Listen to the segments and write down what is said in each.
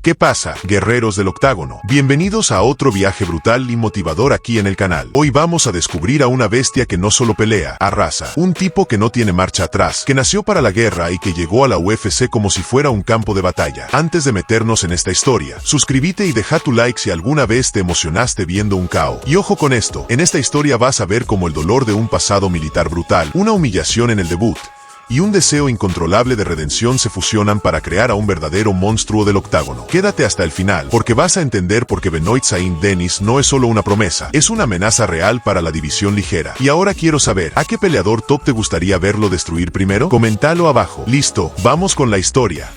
¿Qué pasa, guerreros del octágono? Bienvenidos a otro viaje brutal y motivador aquí en el canal. Hoy vamos a descubrir a una bestia que no solo pelea, arrasa. Un tipo que no tiene marcha atrás, que nació para la guerra y que llegó a la UFC como si fuera un campo de batalla. Antes de meternos en esta historia, suscríbete y deja tu like si alguna vez te emocionaste viendo un KO. Y ojo con esto, en esta historia vas a ver cómo el dolor de un pasado militar brutal, una humillación en el debut, y un deseo incontrolable de redención se fusionan para crear a un verdadero monstruo del octágono. Quédate hasta el final, porque vas a entender por qué Benoit Saint-Denis no es solo una promesa, es una amenaza real para la división ligera. Y ahora quiero saber, ¿a qué peleador top te gustaría verlo destruir primero? Coméntalo abajo. Listo, vamos con la historia.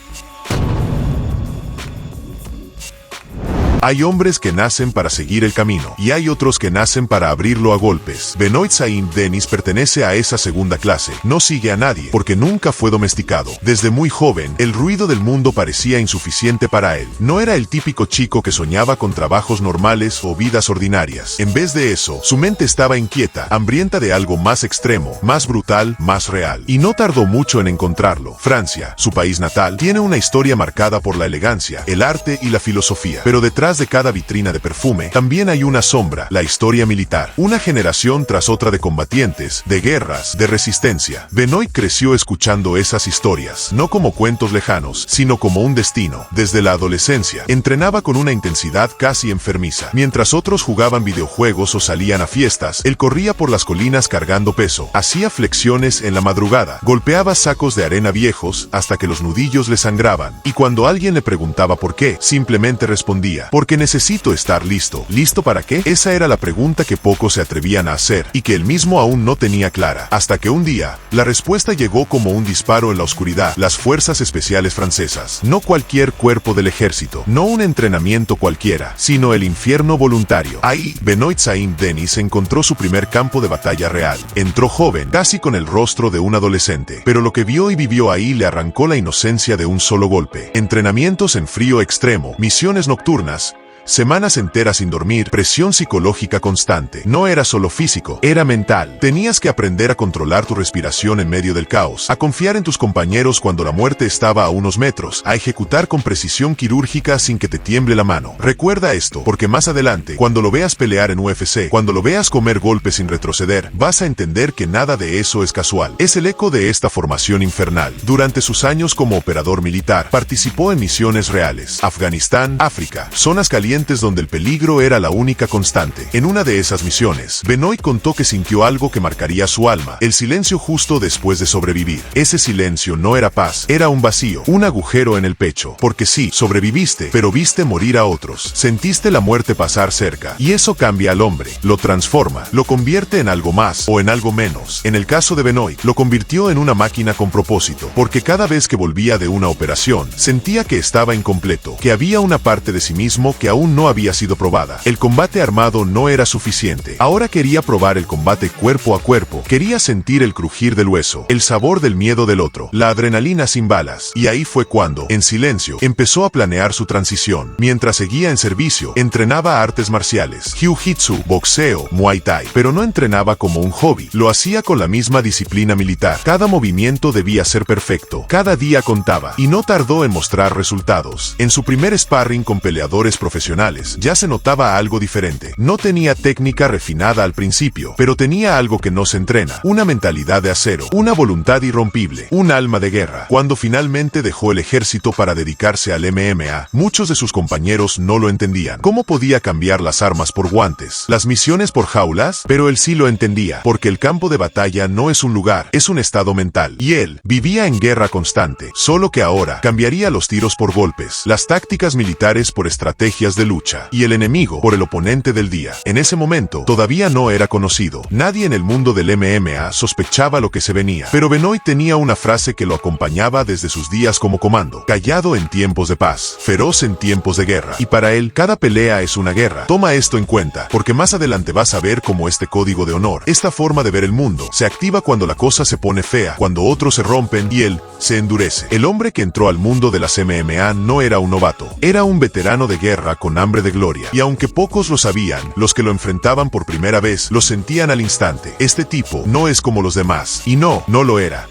Hay hombres que nacen para seguir el camino, y hay otros que nacen para abrirlo a golpes. Benoit Saint-Denis pertenece a esa segunda clase. No sigue a nadie, porque nunca fue domesticado. Desde muy joven, el ruido del mundo parecía insuficiente para él. No era el típico chico que soñaba con trabajos normales o vidas ordinarias. En vez de eso, su mente estaba inquieta, hambrienta de algo más extremo, más brutal, más real. Y no tardó mucho en encontrarlo. Francia, su país natal, tiene una historia marcada por la elegancia, el arte y la filosofía. Pero detrás de cada vitrina de perfume, también hay una sombra, la historia militar. Una generación tras otra de combatientes, de guerras, de resistencia. Benoit creció escuchando esas historias, no como cuentos lejanos, sino como un destino. Desde la adolescencia, entrenaba con una intensidad casi enfermiza. Mientras otros jugaban videojuegos o salían a fiestas, él corría por las colinas cargando peso, hacía flexiones en la madrugada, golpeaba sacos de arena viejos hasta que los nudillos le sangraban. Y cuando alguien le preguntaba por qué, simplemente respondía: porque necesito estar listo. ¿Listo para qué? Esa era la pregunta que pocos se atrevían a hacer, y que él mismo aún no tenía clara. Hasta que un día, la respuesta llegó como un disparo en la oscuridad. Las fuerzas especiales francesas. No cualquier cuerpo del ejército. No un entrenamiento cualquiera, sino el infierno voluntario. Ahí, Benoit Saint-Denis encontró su primer campo de batalla real. Entró joven, casi con el rostro de un adolescente. Pero lo que vio y vivió ahí le arrancó la inocencia de un solo golpe. Entrenamientos en frío extremo, misiones nocturnas, semanas enteras sin dormir, presión psicológica constante. No era solo físico, era mental. Tenías que aprender a controlar tu respiración en medio del caos, a confiar en tus compañeros cuando la muerte estaba a unos metros, a ejecutar con precisión quirúrgica sin que te tiemble la mano. Recuerda esto, porque más adelante, cuando lo veas pelear en UFC, cuando lo veas comer golpes sin retroceder, vas a entender que nada de eso es casual. Es el eco de esta formación infernal. Durante sus años como operador militar, participó en misiones reales. Afganistán, África, zonas calientes donde el peligro era la única constante. En una de esas misiones, Benoit contó que sintió algo que marcaría su alma, el silencio justo después de sobrevivir. Ese silencio no era paz, era un vacío, un agujero en el pecho. Porque sí, sobreviviste, pero viste morir a otros. Sentiste la muerte pasar cerca. Y eso cambia al hombre, lo transforma, lo convierte en algo más o en algo menos. En el caso de Benoit, lo convirtió en una máquina con propósito, porque cada vez que volvía de una operación, sentía que estaba incompleto, que había una parte de sí mismo que aún no había sido probada. El combate armado no era suficiente. Ahora quería probar el combate cuerpo a cuerpo. Quería sentir el crujir del hueso, el sabor del miedo del otro, la adrenalina sin balas. Y ahí fue cuando, en silencio, empezó a planear su transición. Mientras seguía en servicio, entrenaba artes marciales, jiu-jitsu, boxeo, muay thai. Pero no entrenaba como un hobby. Lo hacía con la misma disciplina militar. Cada movimiento debía ser perfecto. Cada día contaba. Y no tardó en mostrar resultados. En su primer sparring con peleadores profesionales, ya se notaba algo diferente. No tenía técnica refinada al principio, pero tenía algo que no se entrena: una mentalidad de acero, una voluntad irrompible, un alma de guerra. Cuando finalmente dejó el ejército para dedicarse al MMA, muchos de sus compañeros no lo entendían. ¿Cómo podía cambiar las armas por guantes, las misiones por jaulas? Pero él sí lo entendía, porque el campo de batalla no es un lugar, es un estado mental. Y él vivía en guerra constante, solo que ahora cambiaría los tiros por golpes, las tácticas militares por estrategias de lucha, y el enemigo por el oponente del día. En ese momento, todavía no era conocido. Nadie en el mundo del MMA sospechaba lo que se venía. Pero Benoit tenía una frase que lo acompañaba desde sus días como comando: callado en tiempos de paz, feroz en tiempos de guerra. Y para él, cada pelea es una guerra. Toma esto en cuenta, porque más adelante vas a ver cómo este código de honor, esta forma de ver el mundo, se activa cuando la cosa se pone fea, cuando otros se rompen y él se endurece. El hombre que entró al mundo de las MMA no era un novato, era un veterano de guerra con hambre de gloria. Y aunque pocos lo sabían, los que lo enfrentaban por primera vez lo sentían al instante: este tipo no es como los demás. Y no lo era.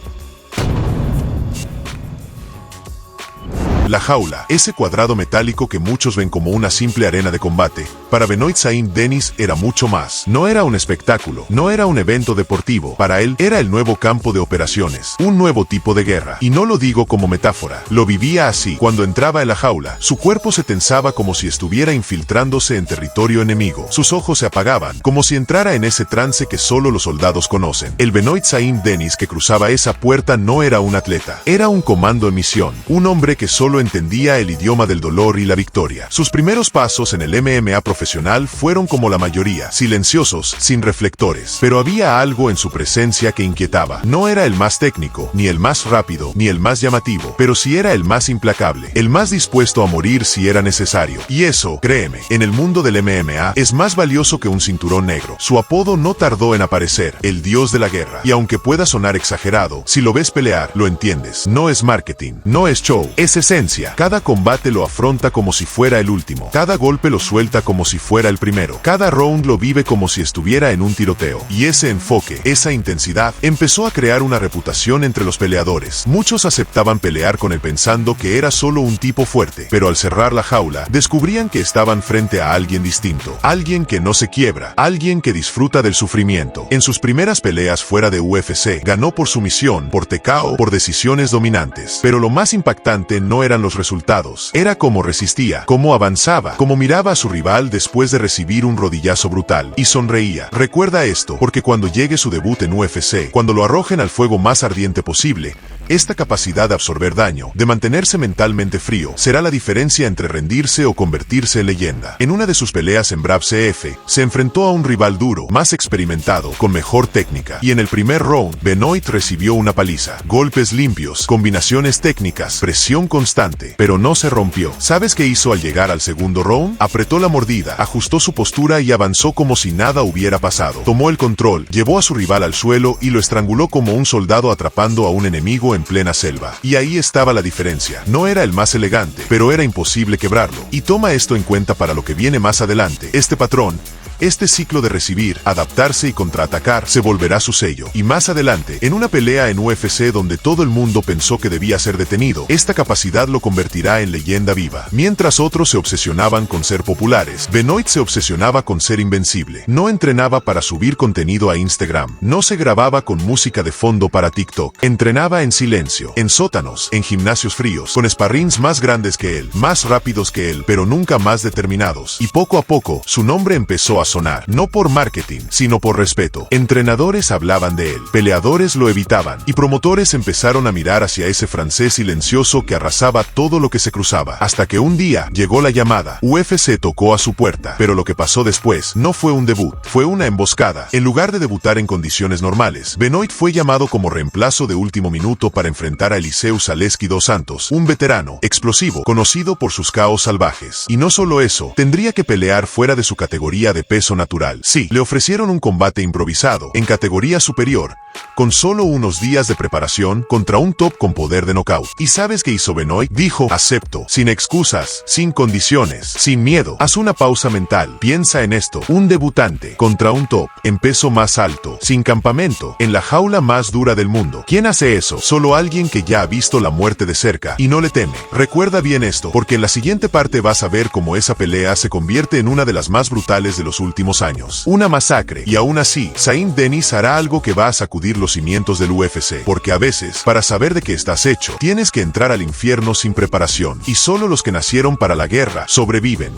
La jaula, ese cuadrado metálico que muchos ven como una simple arena de combate, para Benoit Saint Denis era mucho más. No era un espectáculo, no era un evento deportivo, para él era el nuevo campo de operaciones, un nuevo tipo de guerra. Y no lo digo como metáfora, lo vivía así. Cuando entraba en la jaula, su cuerpo se tensaba como si estuviera infiltrándose en territorio enemigo. Sus ojos se apagaban, como si entrara en ese trance que solo los soldados conocen. El Benoit Saint Denis que cruzaba esa puerta no era un atleta, era un comando en misión, un hombre que solo entendía el idioma del dolor y la victoria. Sus primeros pasos en el MMA profesional fueron como la mayoría, silenciosos, sin reflectores, pero había algo en su presencia que inquietaba. No era el más técnico, ni el más rápido, ni el más llamativo, pero sí era el más implacable, el más dispuesto a morir si era necesario. Y eso, créeme, en el mundo del MMA es más valioso que un cinturón negro. Su apodo no tardó en aparecer, el dios de la guerra. Y aunque pueda sonar exagerado, si lo ves pelear, lo entiendes. No es marketing, no es show, es esencia. Cada combate lo afronta como si fuera el último. Cada golpe lo suelta como si fuera el primero. Cada round lo vive como si estuviera en un tiroteo. Y ese enfoque, esa intensidad, empezó a crear una reputación entre los peleadores. Muchos aceptaban pelear con él pensando que era solo un tipo fuerte, pero al cerrar la jaula, descubrían que estaban frente a alguien distinto, alguien que no se quiebra, alguien que disfruta del sufrimiento. En sus primeras peleas fuera de UFC, ganó por sumisión, por TKO, por decisiones dominantes. Pero lo más impactante no eran los resultados, era cómo resistía, cómo avanzaba, cómo miraba a su rival después de recibir un rodillazo brutal, y sonreía. Recuerda esto, porque cuando llegue su debut en UFC, cuando lo arrojen al fuego más ardiente posible, esta capacidad de absorber daño, de mantenerse mentalmente frío, será la diferencia entre rendirse o convertirse en leyenda. En una de sus peleas en Brave CF, se enfrentó a un rival duro, más experimentado, con mejor técnica, y en el primer round, Benoit recibió una paliza. Golpes limpios, combinaciones técnicas, presión constante, pero no se rompió. ¿Sabes qué hizo al llegar al segundo round? Apretó la mordida, ajustó su postura y avanzó como si nada hubiera pasado. Tomó el control, llevó a su rival al suelo y lo estranguló como un soldado atrapando a un enemigo en plena selva. Y ahí estaba la diferencia. No era el más elegante, pero era imposible quebrarlo. Y toma esto en cuenta para lo que viene más adelante. Este patrón, este ciclo de recibir, adaptarse y contraatacar se volverá su sello. Y más adelante, en una pelea en UFC donde todo el mundo pensó que debía ser detenido, esta capacidad lo convertirá en leyenda viva. Mientras otros se obsesionaban con ser populares, Benoit se obsesionaba con ser invencible. No entrenaba para subir contenido a Instagram, no se grababa con música de fondo para TikTok. Entrenaba en silencio, en sótanos, en gimnasios fríos, con sparrings más grandes que él, más rápidos que él, pero nunca más determinados. Y poco a poco, su nombre empezó a sonar, no por marketing, sino por respeto. Entrenadores hablaban de él, peleadores lo evitaban, y promotores empezaron a mirar hacia ese francés silencioso que arrasaba todo lo que se cruzaba. Hasta que un día, llegó la llamada. UFC tocó a su puerta, pero lo que pasó después no fue un debut, fue una emboscada. En lugar de debutar en condiciones normales, Benoit fue llamado como reemplazo de último minuto para enfrentar a Eliseu Zaleski dos Santos, un veterano, explosivo, conocido por sus caos salvajes. Y no solo eso, tendría que pelear fuera de su categoría de peso natural. Sí, le ofrecieron un combate improvisado, en categoría superior, con solo unos días de preparación, contra un top con poder de knockout. ¿Y sabes qué hizo Benoit? Dijo, acepto, sin excusas, sin condiciones, sin miedo. Haz una pausa mental, piensa en esto, un debutante, contra un top, en peso más alto, sin campamento, en la jaula más dura del mundo. ¿Quién hace eso? Solo alguien que ya ha visto la muerte de cerca, y no le teme. Recuerda bien esto, porque en la siguiente parte vas a ver cómo esa pelea se convierte en una de las más brutales de los últimos años. Una masacre, y aún así, Saint Denis hará algo que va a sacudir los cimientos del UFC, porque a veces, para saber de qué estás hecho, tienes que entrar al infierno sin preparación, y solo los que nacieron para la guerra sobreviven.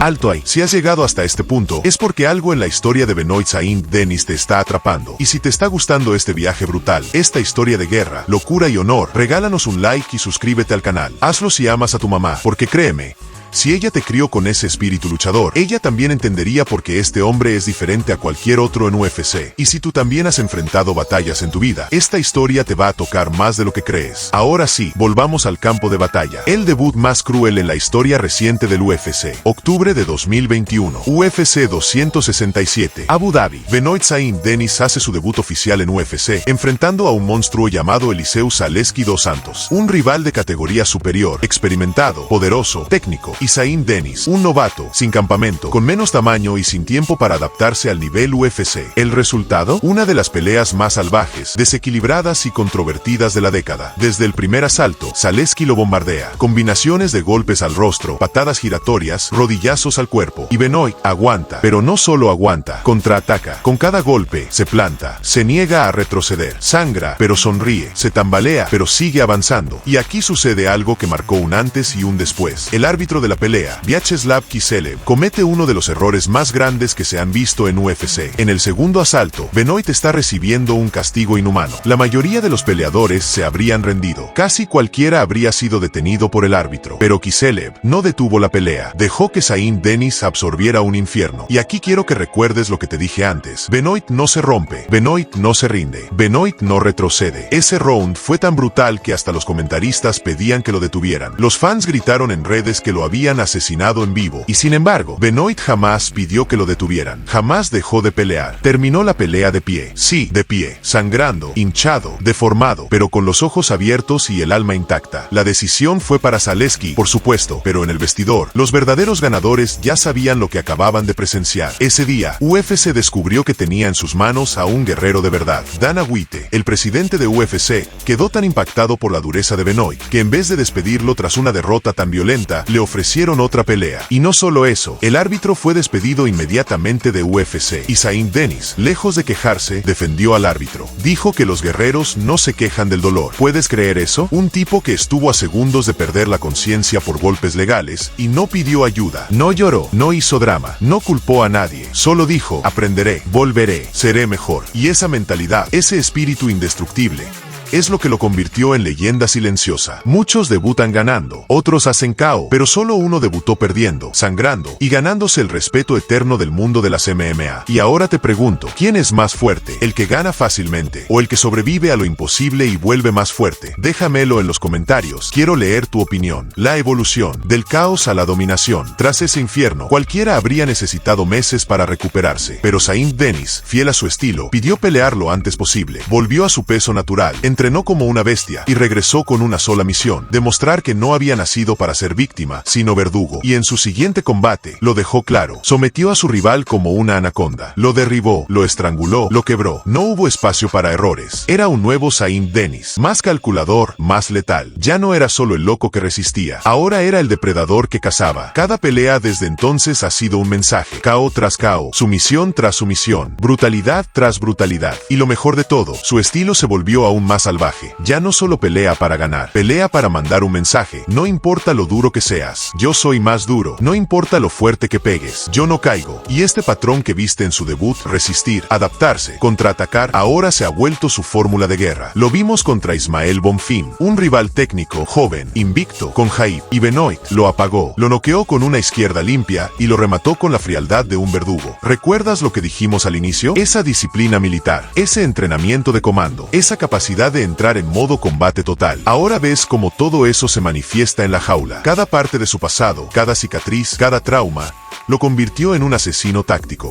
Alto ahí. Si has llegado hasta este punto, es porque algo en la historia de Benoit Saint Denis te está atrapando. Y si te está gustando este viaje brutal, esta historia de guerra, locura y honor, regálanos un like y suscríbete al canal. Hazlo si amas a tu mamá, porque créeme, si ella te crió con ese espíritu luchador, ella también entendería por qué este hombre es diferente a cualquier otro en UFC. Y si tú también has enfrentado batallas en tu vida, esta historia te va a tocar más de lo que crees. Ahora sí, volvamos al campo de batalla. El debut más cruel en la historia reciente del UFC. Octubre de 2021. UFC 267. Abu Dhabi. Benoit Saint Denis hace su debut oficial en UFC, enfrentando a un monstruo llamado Eliseu Zaleski dos Santos. Un rival de categoría superior, experimentado, poderoso, técnico, y y Zayn Dennis, un novato, sin campamento, con menos tamaño y sin tiempo para adaptarse al nivel UFC. ¿El resultado? Una de las peleas más salvajes, desequilibradas y controvertidas de la década. Desde el primer asalto, Zaleski lo bombardea. Combinaciones de golpes al rostro, patadas giratorias, rodillazos al cuerpo. Y Benoit aguanta, pero no solo aguanta, contraataca. Con cada golpe, se planta, se niega a retroceder, sangra, pero sonríe, se tambalea, pero sigue avanzando. Y aquí sucede algo que marcó un antes y un después. El árbitro de la pelea, Vyacheslav Kiselev, comete uno de los errores más grandes que se han visto en UFC. En el segundo asalto, Benoit está recibiendo un castigo inhumano. La mayoría de los peleadores se habrían rendido. Casi cualquiera habría sido detenido por el árbitro. Pero Kiselev no detuvo la pelea. Dejó que Zayn Dennis absorbiera un infierno. Y aquí quiero que recuerdes lo que te dije antes. Benoit no se rompe. Benoit no se rinde. Benoit no retrocede. Ese round fue tan brutal que hasta los comentaristas pedían que lo detuvieran. Los fans gritaron en redes que lo habían asesinado en vivo. Y sin embargo, Benoit jamás pidió que lo detuvieran. Jamás dejó de pelear. Terminó la pelea de pie. Sí, de pie. Sangrando, hinchado, deformado, pero con los ojos abiertos y el alma intacta. La decisión fue para Zaleski, por supuesto, pero en el vestidor, los verdaderos ganadores ya sabían lo que acababan de presenciar. Ese día, UFC descubrió que tenía en sus manos a un guerrero de verdad. Dana White, el presidente de UFC, quedó tan impactado por la dureza de Benoit, que en vez de despedirlo tras una derrota tan violenta, le ofrecieron otra pelea. Y no solo eso, el árbitro fue despedido inmediatamente de UFC. Y Zayn Dennis, lejos de quejarse, defendió al árbitro. Dijo que los guerreros no se quejan del dolor. ¿Puedes creer eso? Un tipo que estuvo a segundos de perder la conciencia por golpes legales y no pidió ayuda. No lloró, no hizo drama, no culpó a nadie. Solo dijo, aprenderé, volveré, seré mejor. Y esa mentalidad, ese espíritu indestructible, es lo que lo convirtió en leyenda silenciosa. Muchos debutan ganando, otros hacen KO, pero solo uno debutó perdiendo, sangrando y ganándose el respeto eterno del mundo de las MMA. Y ahora te pregunto, ¿quién es más fuerte? ¿El que gana fácilmente o el que sobrevive a lo imposible y vuelve más fuerte? Déjamelo en los comentarios, quiero leer tu opinión. La evolución, del caos a la dominación. Tras ese infierno, cualquiera habría necesitado meses para recuperarse, pero Zayn Dennis, fiel a su estilo, pidió pelear lo antes posible, volvió a su peso natural, entrenó como una bestia y regresó con una sola misión: demostrar que no había nacido para ser víctima, sino verdugo. Y en su siguiente combate, lo dejó claro. Sometió a su rival como una anaconda. Lo derribó, lo estranguló, lo quebró. No hubo espacio para errores. Era un nuevo Zayn Dennis. Más calculador, más letal. Ya no era solo el loco que resistía. Ahora era el depredador que cazaba. Cada pelea desde entonces ha sido un mensaje. KO tras KO. Sumisión tras sumisión. Brutalidad tras brutalidad. Y lo mejor de todo, su estilo se volvió aún más salvaje. Ya no solo pelea para ganar, pelea para mandar un mensaje. No importa lo duro que seas, yo soy más duro. No importa lo fuerte que pegues, yo no caigo. Y este patrón que viste en su debut, resistir, adaptarse, contraatacar, ahora se ha vuelto su fórmula de guerra. Lo vimos contra Ismael Bonfim, un rival técnico, joven, invicto, con Khabib, y Benoit lo apagó, lo noqueó con una izquierda limpia y lo remató con la frialdad de un verdugo. ¿Recuerdas lo que dijimos al inicio? Esa disciplina militar, ese entrenamiento de comando, esa capacidad de entrar en modo combate total. Ahora ves cómo todo eso se manifiesta en la jaula. Cada parte de su pasado, cada cicatriz, cada trauma, lo convirtió en un asesino táctico.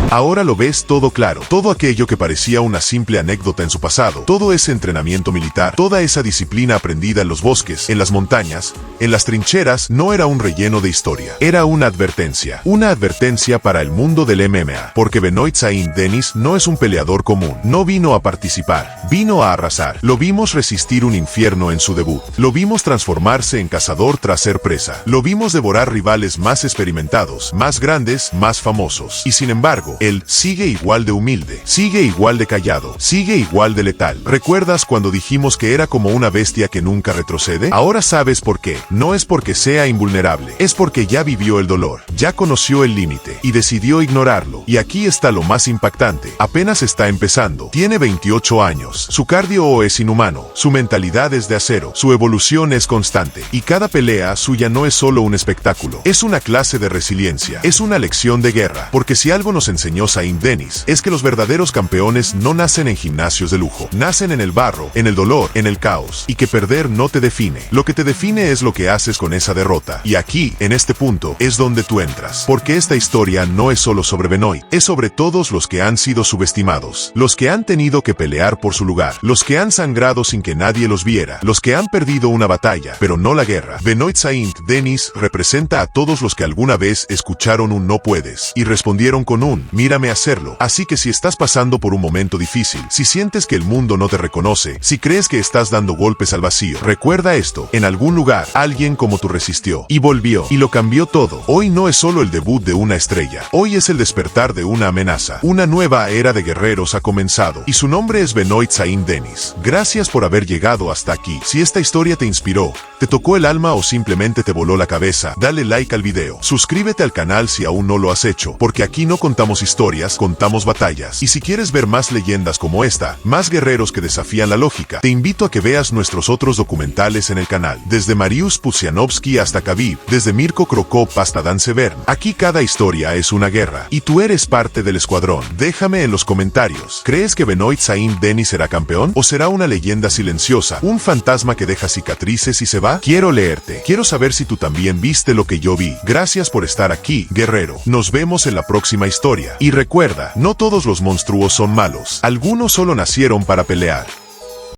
Ahora lo ves todo claro. Todo aquello que parecía una simple anécdota en su pasado, todo ese entrenamiento militar, toda esa disciplina aprendida en los bosques, en las montañas, en las trincheras, no era un relleno de historia. Era una advertencia. Una advertencia para el mundo del MMA. Porque Benoit Zayn Dennis no es un peleador común. No vino a participar. Vino a arrasar. Lo vimos resistir un infierno en su debut. Lo vimos transformarse en cazador tras ser presa. Lo vimos devorar rivales más experimentados, más grandes, más famosos. Y sin embargo, él sigue igual de humilde, sigue igual de callado, sigue igual de letal. ¿Recuerdas cuando dijimos que era como una bestia que nunca retrocede? Ahora sabes por qué. No es porque sea invulnerable, es porque ya vivió el dolor, ya conoció el límite y decidió ignorarlo. Y aquí está lo más impactante. Apenas está empezando. Tiene 28 años. Su cardio es inhumano, su mentalidad es de acero, su evolución es constante. Y cada pelea suya no es solo un espectáculo, es una clase de resiliencia, es una lección de guerra. Porque si algo nos enseñó enseñó Saint Denis es que los verdaderos campeones no nacen en gimnasios de lujo, nacen en el barro, en el dolor, en el caos, y que perder no te define. Lo que te define es lo que haces con esa derrota. Y aquí, en este punto, es donde tú entras. Porque esta historia no es solo sobre Benoit, es sobre todos los que han sido subestimados, los que han tenido que pelear por su lugar, los que han sangrado sin que nadie los viera, los que han perdido una batalla, pero no la guerra. Benoit Saint Denis representa a todos los que alguna vez escucharon un no puedes y respondieron con un mírame hacerlo. Así que si estás pasando por un momento difícil, si sientes que el mundo no te reconoce, si crees que estás dando golpes al vacío, recuerda esto: en algún lugar, alguien como tú resistió y volvió y lo cambió todo. Hoy no es solo el debut de una estrella, hoy es el despertar de una amenaza. Una nueva era de guerreros ha comenzado y su nombre es Benoit Saint Denis. Gracias por haber llegado hasta aquí. Si esta historia te inspiró, te tocó el alma o simplemente te voló la cabeza, dale like al video. Suscríbete al canal si aún no lo has hecho, porque aquí no contamos historias, contamos batallas. Y si quieres ver más leyendas como esta, más guerreros que desafían la lógica, te invito a que veas nuestros otros documentales en el canal. Desde Mariusz Pudzianowski hasta Khabib, desde Mirko Cro Cop hasta Dan Severn. Aquí cada historia es una guerra, y tú eres parte del escuadrón. Déjame en los comentarios, ¿crees que Benoit Saint Denis será campeón? ¿O será una leyenda silenciosa, un fantasma que deja cicatrices y se va? Quiero leerte, quiero saber si tú también viste lo que yo vi. Gracias por estar aquí, guerrero. Nos vemos en la próxima historia. Y recuerda, no todos los monstruos son malos, algunos solo nacieron para pelear.